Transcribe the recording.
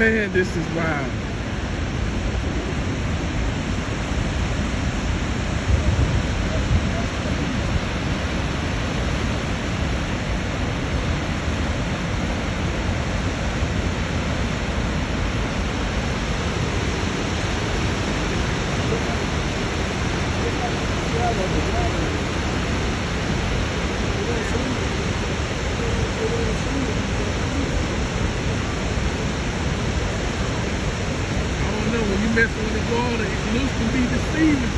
Man, this is wild. I don't know, when you messing with the water, it looks to be deceiving.